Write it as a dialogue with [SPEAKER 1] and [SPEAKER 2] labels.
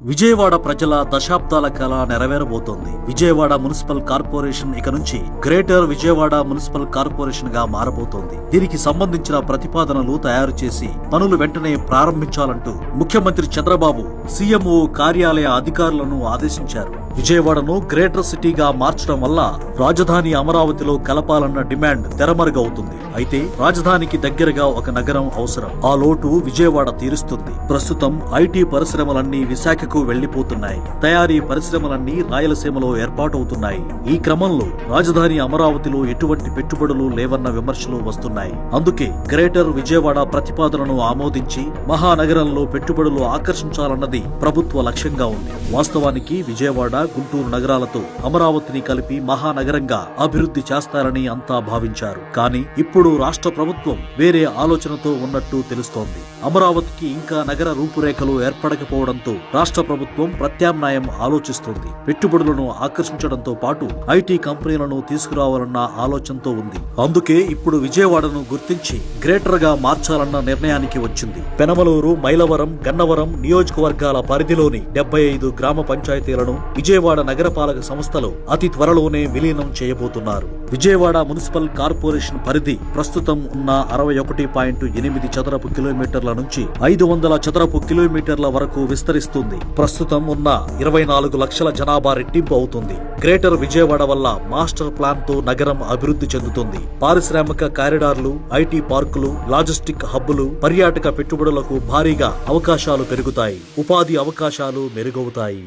[SPEAKER 1] విజయవాడ ప్రజల దశాబ్దాల కళ నెరవేరబోతోంది. విజయవాడ మున్సిపల్ కార్పొరేషన్ ఇక నుంచి గ్రేటర్ విజయవాడ మున్సిపల్ కార్పొరేషన్ గా మారబోతోంది. దీనికి సంబంధించిన ప్రతిపాదనలు తయారు చేసి పనులు వెంటనే ప్రారంభించాలంటూ ముఖ్యమంత్రి చంద్రబాబు సీఎంఓ కార్యాలయ అధికారులను ఆదేశించారు. విజయవాడను గ్రేటర్ సిటీగా మార్చడం వల్ల రాజధాని అమరావతిలో కలపాలన్న డిమాండ్ తెరమరుగవుతుంది. అయితే రాజధానికి దగ్గరగా ఒక నగరం అవసరం. ఆ లోటు విజయవాడ తీరుస్తుంది. ప్రస్తుతం ఐటీ పరిశ్రమలన్నీ విశాఖకు వెళ్లిపోతున్నాయి. తయారీ పరిశ్రమలన్నీ రాయలసీమలో ఏర్పాటవుతున్నాయి. ఈ క్రమంలో రాజధాని అమరావతిలో ఎటువంటి పెట్టుబడులు లేవన్న విమర్శలు వస్తున్నాయి. అందుకే గ్రేటర్ విజయవాడ ప్రతిపాదనను ఆమోదించి మహానగరంలో పెట్టుబడులు ఆకర్షించాలన్నది ప్రభుత్వ లక్ష్యంగా ఉంది. వాస్తవానికి విజయవాడ, గుంటూరు నగరాలతో అమరావతిని కలిపి మహానగరంగా అభివృద్ధి చేస్తారని అంతా భావించారు. కానీ ఇప్పుడు రాష్ట్ర ప్రభుత్వం వేరే ఆలోచనతో ఉన్నట్టు తెలుస్తోంది. అమరావతికి ఇంకా నగర రూపురేఖలు ఏర్పడకపోవడంతో రాష్ట్ర ప్రభుత్వం ప్రత్యామ్నాయం ఆలోచిస్తోంది. పెట్టుబడులను ఆకర్షించడంతో పాటు ఐటీ కంపెనీలను తీసుకురావాలన్న ఆలోచనతో ఉంది. అందుకే ఇప్పుడు విజయవాడను గుర్తించి గ్రేటర్ గా మార్చాలన్న నిర్ణయానికి వచ్చింది. పెనమలూరు, మైలవరం, గన్నవరం నియోజకవర్గాల పరిధిలోని 75 గ్రామ పంచాయతీలను విజయవాడ నగరపాలక సంస్థలో అతి త్వరలోనే విలీనం చేయబోతున్నారు. విజయవాడ మున్సిపల్ కార్పొరేషన్ పరిధి ప్రస్తుతం ఉన్న 61.8 చదరపు కిలోమీటర్ల నుంచి 500 చదరపు కిలోమీటర్ల వరకు విస్తరిస్తుంది. ప్రస్తుతం ఉన్న 24 లక్షల జనాభా రెట్టింపు అవుతుంది. గ్రేటర్ విజయవాడ వల్ల మాస్టర్ ప్లాన్ తో నగరం అభివృద్ధి చెందుతుంది. పారిశ్రామిక కారిడార్లు, ఐటీ పార్కులు, లాజిస్టిక్ హబ్బులు, పర్యాటక పెట్టుబడులకు భారీగా అవకాశాలు పెరుగుతాయి. ఉపాధి అవకాశాలు మెరుగవుతాయి.